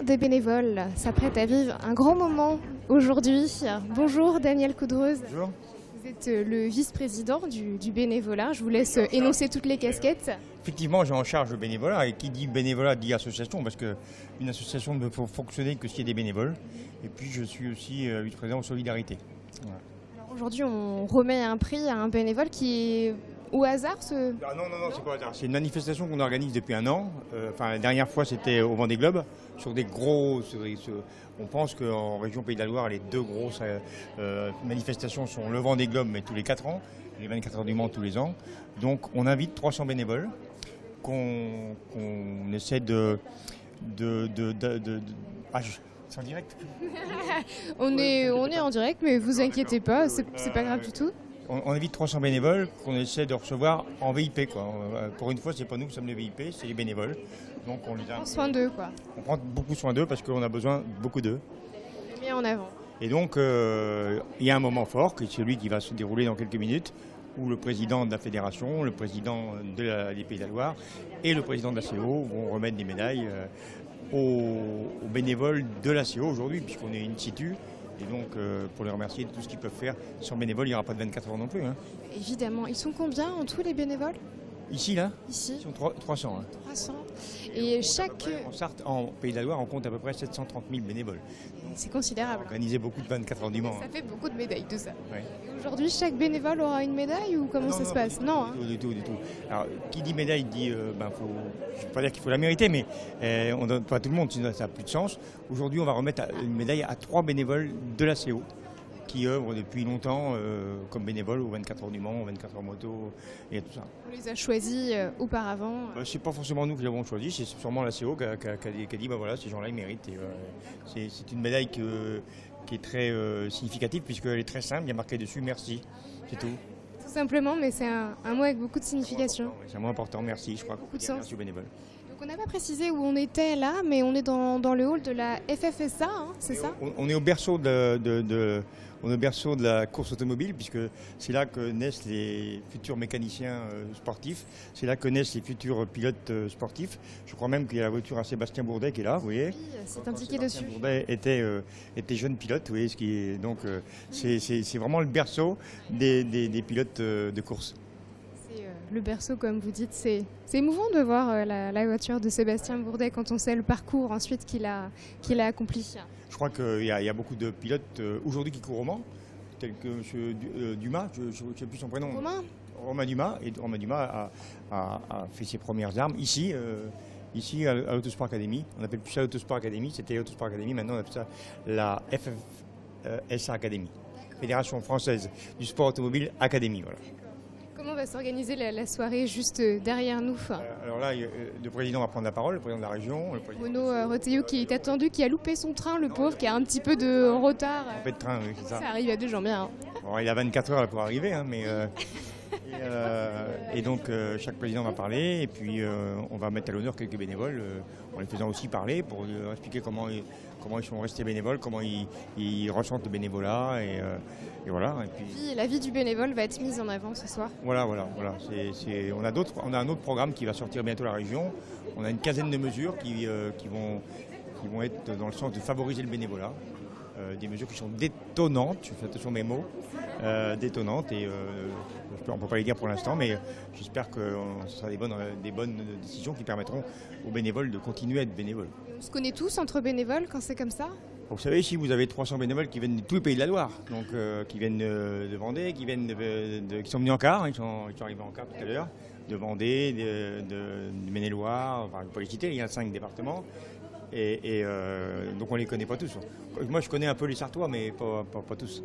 des bénévoles s'apprête à vivre un grand moment aujourd'hui. Bonjour Daniel Coudreuse. Bonjour. Vous êtes le vice-président du bénévolat. Je vous laisse énoncer toutes les casquettes. Effectivement, j'ai en charge le bénévolat. Et qui dit bénévolat dit association, parce qu'une association ne peut fonctionner que s'il y a des bénévoles. Et puis je suis aussi vice-président en solidarité. Voilà. Aujourd'hui, on remet un prix à un bénévole qui est au hasard. Ah non, c'est pas au hasard. C'est une manifestation qu'on organise depuis un an. La dernière fois, c'était au Vendée Globe, sur des gros. On pense qu'en région Pays de la Loire, les deux grosses manifestations sont le Vendée Globe, mais tous les 4 ans, les 24 heures du Mans tous les ans. Donc, on invite 300 bénévoles qu'on essaie c'est en direct. on est en direct, mais vous inquiétez pas, c'est pas grave du tout. On invite 300 bénévoles qu'on essaie de recevoir en VIP, quoi. Pour une fois, c'est pas nous qui sommes les VIP, c'est les bénévoles. Donc on prend soin d'eux, quoi. On prend beaucoup soin d'eux parce qu'on a besoin beaucoup d'eux. On met en avant. Et donc il y a un moment fort, qui est celui qui va se dérouler dans quelques minutes, où le président de la fédération, le président des Pays de la Loire et le président de la CO vont remettre des médailles aux bénévoles de la CO aujourd'hui, puisqu'on est in situ. Et donc, pour les remercier de tout ce qu'ils peuvent faire, sans bénévoles, il n'y aura pas de 24 heures non plus. Hein. Évidemment. Ils sont combien en tout, les bénévoles? Ici, là? Ici. Ils sont 300. Hein. 300. Et chaque... En Sarthe, en Pays de la Loire, on compte à peu près 730 000 bénévoles. C'est considérable. Organiser beaucoup de 24 heures du Mans. Ça fait beaucoup de médailles, tout ça. Ouais. Aujourd'hui, chaque bénévole aura une médaille ou comment ça se passe? Non, hein. Du tout. Alors, qui dit médaille dit, je ne veux pas dire qu'il faut la mériter, mais on ne donne pas à tout le monde, sinon ça n'a plus de sens. Aujourd'hui, on va remettre une médaille à 3 bénévoles de la CO qui œuvrent depuis longtemps comme bénévoles aux 24 heures du Mans, aux 24 heures moto et tout ça. On les a choisis auparavant C'est pas forcément nous qui l'avons choisi, c'est sûrement la CO qui a dit voilà, ces gens-là ils méritent. C'est une médaille qui est très significative puisqu'elle est très simple, il y a marqué dessus merci, c'est tout. Tout simplement, mais c'est un mot avec beaucoup de signification. C'est un mot important, merci, je crois. Beaucoup de sens. Merci aux bénévoles. Donc on n'a pas précisé où on était là, mais on est dans le hall de la FFSA, hein, c'est ça? On est au berceau on est au berceau de la course automobile, puisque c'est là que naissent les futurs mécaniciens sportifs, c'est là que naissent les futurs pilotes sportifs. Je crois même qu'il y a la voiture à Sébastien Bourdet qui est là, vous voyez. Oui, c'est indiqué dessus. Sébastien Bourdet était jeune pilote, vous voyez, donc c'est vraiment le berceau des pilotes de course. Le berceau, comme vous dites, c'est émouvant de voir la voiture de Sébastien Bourdet quand on sait le parcours ensuite qu'il a accompli. Je crois qu'il y a beaucoup de pilotes aujourd'hui qui courent au Mans, tels que M. Dumas, je ne sais plus son prénom. Romain Dumas. Et Romain Dumas a fait ses premières armes ici à l'Autosport Academy. On appelle plus ça l'Autosport Academy, c'était l'Autosport Academy, maintenant on appelle ça la FFSA Academy, Fédération Française du Sport Automobile Academy. Voilà. Comment va s'organiser la soirée juste derrière nous? Alors là, le président va prendre la parole, le président de la région. Renaud Retailleau qui est attendu, qui a loupé son train, le pauvre, qui a un petit peu de retard. Un peu de train, oui, c'est ça. Ça arrive à deux gens bien. Hein. Bon, il a 24 heures pour arriver, hein, mais... et donc chaque président va parler et puis on va mettre à l'honneur quelques bénévoles en les faisant aussi parler pour leur expliquer comment ils sont restés bénévoles, comment ils ressentent le bénévolat et voilà. Et puis, la vie du bénévole va être mise en avant ce soir. Voilà. On a un autre programme qui va sortir bientôt à la région. On a une quinzaine de mesures qui vont être dans le sens de favoriser le bénévolat. Des mesures qui sont détonnantes, je fais attention à mes mots, détonnantes et on ne peut pas les dire pour l'instant, mais j'espère que ce sera des bonnes décisions qui permettront aux bénévoles de continuer à être bénévoles. On se connaît tous entre bénévoles quand c'est comme ça? Vous savez, ici vous avez 300 bénévoles qui viennent de tous les pays de la Loire, donc qui viennent de Vendée, qui sont venus en car, ils sont arrivés en car tout à l'heure, de Vendée, de Maine-et-Loire, enfin, je ne peux pas les citer, il y a 5 départements. Donc on ne les connaît pas tous. Moi je connais un peu les Sartois, mais pas tous.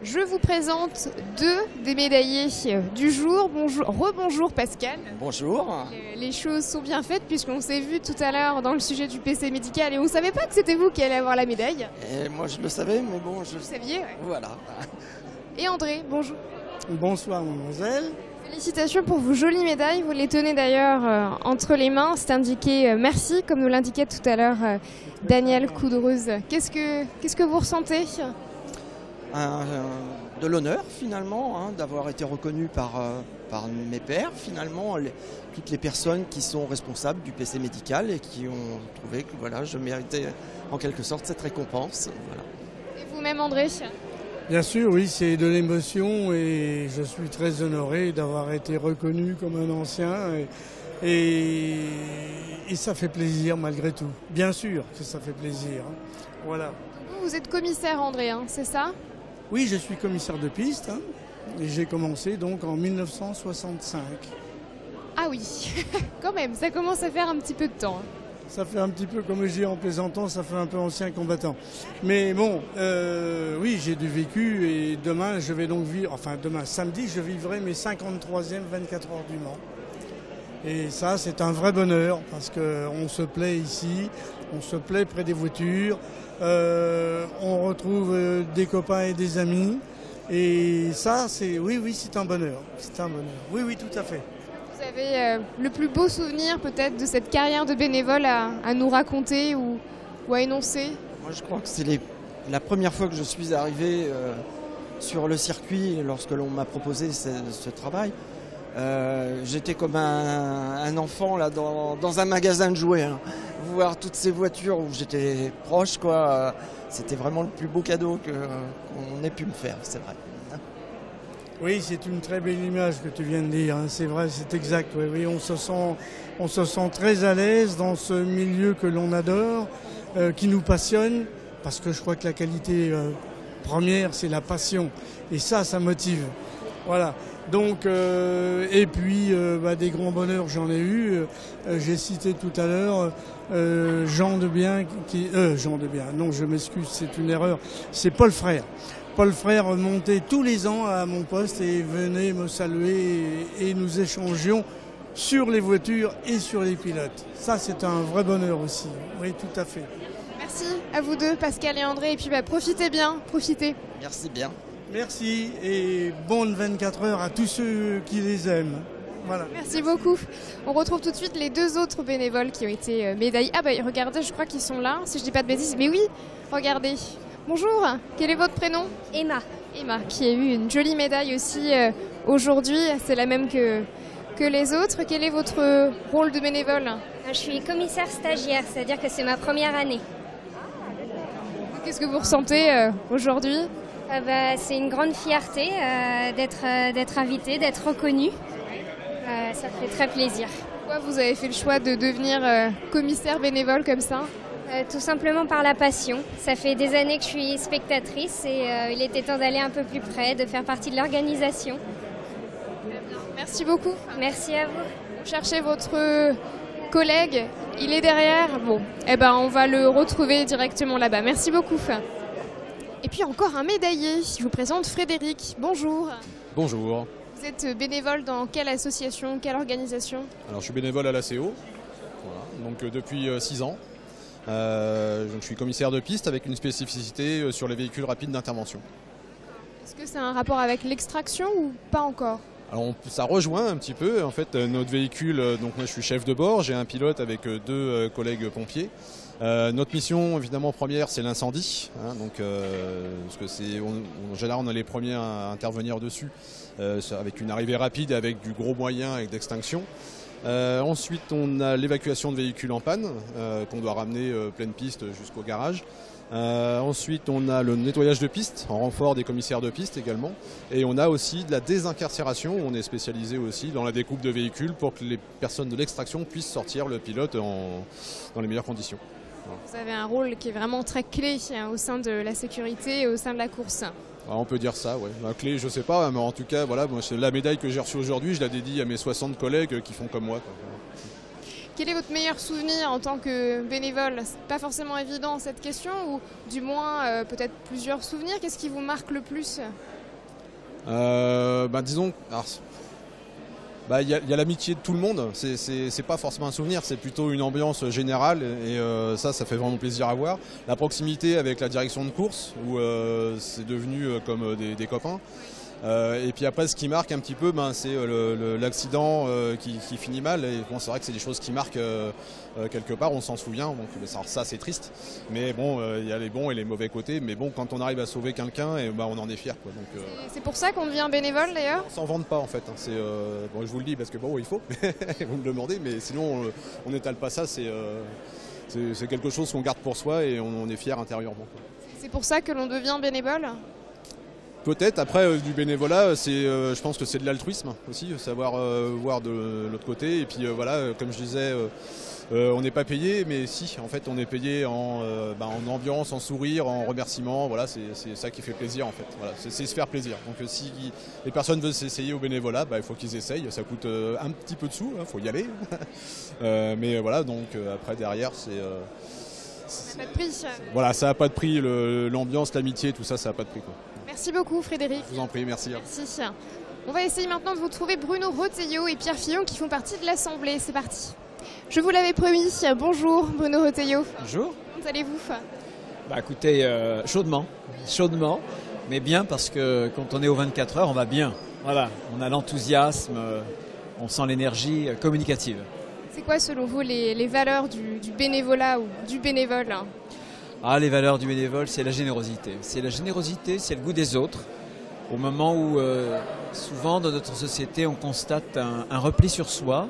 Je vous présente 2 des médaillés du jour. Rebonjour Pascal. Bonjour. Les choses sont bien faites puisqu'on s'est vu tout à l'heure dans le sujet du PC médical et on ne savait pas que c'était vous qui alliez avoir la médaille. Et moi je le savais, mais bon... Vous saviez, ouais. Voilà. Et André, bonjour. Bonsoir mademoiselle. Félicitations pour vos jolies médailles. Vous les tenez d'ailleurs entre les mains. C'est indiqué merci, comme nous l'indiquait tout à l'heure Daniel Coudreuse. Qu'est-ce que vous ressentez? de l'honneur finalement, hein, d'avoir été reconnu par mes pairs finalement, toutes les personnes qui sont responsables du PC médical et qui ont trouvé que voilà, je méritais en quelque sorte cette récompense. Voilà. Et vous-même, André? Bien sûr, oui, c'est de l'émotion et je suis très honoré d'avoir été reconnu comme un ancien et ça fait plaisir malgré tout. Bien sûr que ça fait plaisir. Hein. Voilà. Vous êtes commissaire, André, hein, c'est ça? Oui, je suis commissaire de piste hein, et j'ai commencé donc en 1965. Ah oui, quand même, ça commence à faire un petit peu de temps. Hein. Ça fait un petit peu, comme je dis en plaisantant, ça fait un peu ancien combattant. Mais bon, oui, j'ai du vécu et demain, je vais donc vivre, enfin demain, samedi, je vivrai mes 53e 24 heures du Mans. Et ça, c'est un vrai bonheur parce qu'on se plaît ici, on se plaît près des voitures, on retrouve des copains et des amis. Et ça, c'est, oui, c'est un bonheur. C'est un bonheur. Oui, tout à fait. Vous avez le plus beau souvenir peut-être de cette carrière de bénévole à nous raconter ou à énoncer? Moi, je crois que c'est la première fois que je suis arrivé sur le circuit lorsque l'on m'a proposé ce travail. J'étais comme un enfant là, dans un magasin de jouets. Hein. Voir toutes ces voitures où j'étais proche, quoi, c'était vraiment le plus beau cadeau qu'on ait pu me faire, c'est vrai. Oui, c'est une très belle image que tu viens de dire, hein. C'est vrai, c'est exact. Oui, on se sent très à l'aise dans ce milieu que l'on adore, qui nous passionne, parce que je crois que la qualité première, c'est la passion. Et ça motive. Voilà. Donc, et puis, des grands bonheurs, j'en ai eu. J'ai cité tout à l'heure Jean Debien, Jean Debien, non, je m'excuse, c'est une erreur. C'est Paul Frère. Paul Frère montait tous les ans à mon poste et venait me saluer et nous échangions sur les voitures et sur les pilotes. Ça, c'est un vrai bonheur aussi. Oui, tout à fait. Merci à vous deux, Pascal et André. Et puis profitez bien, profitez. Merci bien. Merci et bonne 24 heures à tous ceux qui les aiment. Voilà. Merci beaucoup. On retrouve tout de suite les deux autres bénévoles qui ont été médaillés. Ah regardez, je crois qu'ils sont là, si je dis pas de bêtises. Mais oui, regardez. Bonjour, quel est votre prénom? Emma. Emma, qui a eu une jolie médaille aussi aujourd'hui. C'est la même que les autres. Quel est votre rôle de bénévole? Je suis commissaire stagiaire, c'est-à-dire que c'est ma première année. Qu'est-ce que vous ressentez aujourd'hui? C'est une grande fierté d'être invitée, d'être reconnue. Ça fait très plaisir. Pourquoi vous avez fait le choix de devenir commissaire bénévole comme ça? Tout simplement par la passion. Ça fait des années que je suis spectatrice et il était temps d'aller un peu plus près, de faire partie de l'organisation. Merci beaucoup. Merci à vous. Vous cherchez votre collègue, il est derrière. Bon, on va le retrouver directement là-bas. Merci beaucoup. Et puis encore un médaillé. Je vous présente Frédéric. Bonjour. Bonjour. Vous êtes bénévole dans quelle association, quelle organisation? Alors je suis bénévole à l'ACO, voilà, donc depuis 6 ans. Donc, je suis commissaire de piste avec une spécificité sur les véhicules rapides d'intervention. Est-ce que c'est un rapport avec l'extraction ou pas encore? Alors ça rejoint un petit peu en fait notre véhicule. Donc moi je suis chef de bord, j'ai un pilote avec deux collègues pompiers. Notre mission évidemment première c'est l'incendie, hein, donc parce que en général on est les premiers à intervenir dessus avec une arrivée rapide, avec du gros moyen, avec d'extinction. Ensuite on a l'évacuation de véhicules en panne qu'on doit ramener pleine piste jusqu'au garage. Ensuite on a le nettoyage de piste en renfort des commissaires de piste également, et on a aussi de la désincarcération. On est spécialisé aussi dans la découpe de véhicules pour que les personnes de l'extraction puissent sortir le pilote dans les meilleures conditions. Voilà. Vous avez un rôle qui est vraiment très clé au sein de la sécurité et au sein de la course. Alors on peut dire ça, ouais. La clé, je sais pas, mais en tout cas, voilà, moi, la médaille que j'ai reçue aujourd'hui, je la dédie à mes 60 collègues qui font comme moi, quoi. Quel est votre meilleur souvenir en tant que bénévole? C'est pas forcément évident cette question, ou du moins peut-être plusieurs souvenirs. Qu'est-ce qui vous marque le plus? Disons, il y a l'amitié de tout le monde. C'est pas forcément un souvenir, c'est plutôt une ambiance générale, et ça fait vraiment plaisir à voir. La proximité avec la direction de course, où c'est devenu comme des copains. Et puis après, ce qui marque un petit peu, c'est l'accident qui finit mal. Et bon, c'est vrai que c'est des choses qui marquent quelque part, on s'en souvient. Donc ça, c'est triste. Mais bon, il y a les bons et les mauvais côtés. Mais bon, quand on arrive à sauver quelqu'un, on en est fier, quoi. Donc, c'est pour ça qu'on devient bénévole d'ailleurs? On s'en vante pas en fait. Hein. Bon, je vous le dis parce que bon, il faut. Vous me demandez, mais sinon, on n'étale pas ça. C'est quelque chose qu'on garde pour soi et on est fier intérieurement, quoi. C'est pour ça que l'on devient bénévole? Peut-être. Après, du bénévolat, je pense que c'est de l'altruisme aussi, savoir voir de l'autre côté. Et puis voilà, comme je disais, on n'est pas payé, mais si, en fait, on est payé en ambiance, en sourire, en remerciement. Voilà, c'est ça qui fait plaisir, en fait. Voilà, c'est se faire plaisir. Donc si les personnes veulent s'essayer au bénévolat, il faut qu'ils essayent. Ça coûte un petit peu de sous, faut y aller. Mais voilà, donc après, derrière, ça n'a pas de prix. Voilà, ça n'a pas de prix. L'ambiance, l'amitié, tout ça, ça n'a pas de prix, quoi. Merci beaucoup Frédéric. Je vous en prie, merci. Merci. On va essayer maintenant de vous trouver Bruno Retailleau et Pierre Fillon qui font partie de l'Assemblée. C'est parti. Je vous l'avais promis. Bonjour Bruno Retailleau. Bonjour. Comment allez-vous? Écoutez, chaudement, mais bien parce que quand on est aux 24 heures, on va bien. Voilà, on a l'enthousiasme, on sent l'énergie communicative. C'est quoi selon vous les valeurs du bénévolat ou du bénévole? Les valeurs du bénévole, c'est la générosité. C'est la générosité, c'est le goût des autres. Au moment où, souvent, dans notre société, on constate un repli sur soi,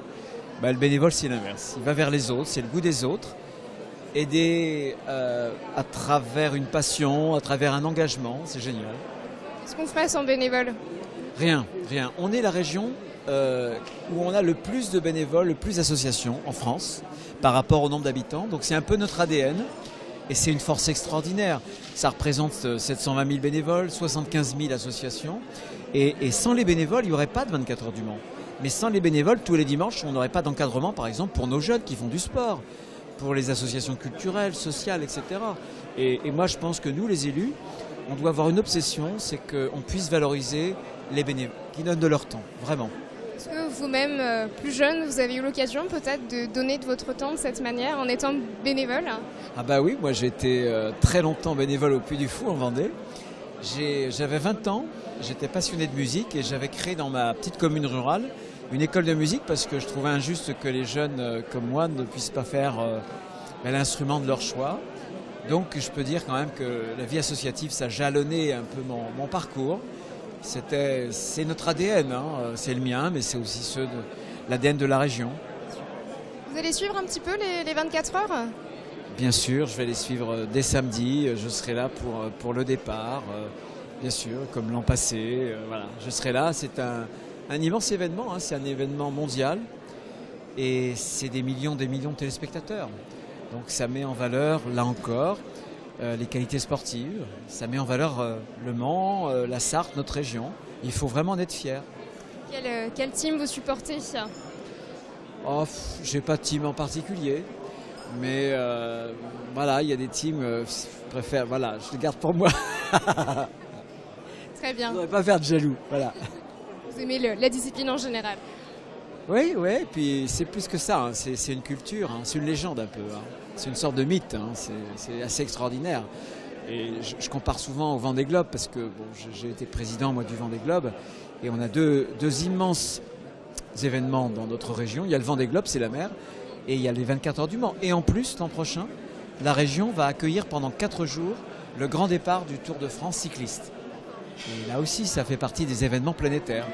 le bénévole, c'est l'inverse. Il va vers les autres, c'est le goût des autres. Aider à travers une passion, à travers un engagement, c'est génial. Qu'est-ce qu'on ferait sans bénévole? Rien. On est la région où on a le plus de bénévoles, le plus d'associations en France par rapport au nombre d'habitants. Donc c'est un peu notre ADN. Et c'est une force extraordinaire. Ça représente 720 000 bénévoles, 75 000 associations. Et sans les bénévoles, il n'y aurait pas de 24 heures du Mans. Mais sans les bénévoles, tous les dimanches, on n'aurait pas d'encadrement, par exemple, pour nos jeunes qui font du sport, pour les associations culturelles, sociales, etc. Et moi, je pense que nous, les élus, on doit avoir une obsession, c'est qu'on puisse valoriser les bénévoles qui donnent de leur temps, vraiment. Est-ce que vous-même, plus jeune, vous avez eu l'occasion peut-être de donner de votre temps de cette manière en étant bénévole? Oui, moi j'ai été très longtemps bénévole au Puy du Fou en Vendée. J'avais 20 ans, j'étais passionné de musique et j'avais créé dans ma petite commune rurale une école de musique parce que je trouvais injuste que les jeunes comme moi ne puissent pas faire l'instrument de leur choix. Donc je peux dire quand même que la vie associative, ça jalonnait un peu mon parcours. C'est notre ADN, c'est le mien, mais c'est aussi ceux de l'ADN de la région. Vous allez suivre un petit peu les 24 heures? Bien sûr, je vais les suivre dès samedi, je serai là pour le départ, bien sûr, comme l'an passé. Voilà, je serai là, c'est un immense événement, c'est un événement mondial et c'est des millions de téléspectateurs. Donc ça met en valeur, là encore, les qualités sportives, ça met en valeur le Mans, la Sarthe, notre région. Il faut vraiment en être fier. Quel team vous supportez? J'ai pas de team en particulier, mais voilà, il y a des teams, je préfère, voilà, je les garde pour moi. Très bien. Je ne voudrais pas faire de jaloux, voilà. Vous aimez la discipline en général? Oui, puis c'est plus que ça, c'est une culture, c'est une légende un peu. C'est une sorte de mythe, c'est assez extraordinaire. Et je compare souvent au Vendée Globe parce que j'ai été président moi du Vendée Globe et on a deux immenses événements dans notre région. Il y a le Vendée Globe, c'est la mer, et il y a les 24 heures du Mans. Et en plus, l'an prochain, la région va accueillir pendant 4 jours le grand départ du Tour de France cycliste. Et là aussi, ça fait partie des événements planétaires.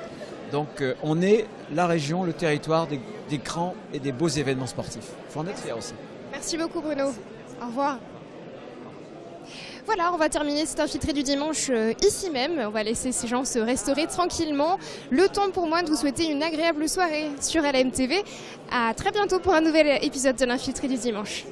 Donc on est la région, le territoire des grands et des beaux événements sportifs. Il faut en être fier aussi. Merci beaucoup Bruno. Au revoir. Voilà, on va terminer cet infiltré du dimanche ici même. On va laisser ces gens se restaurer tranquillement. Le temps pour moi de vous souhaiter une agréable soirée sur LMTV. À très bientôt pour un nouvel épisode de l'infiltré du dimanche.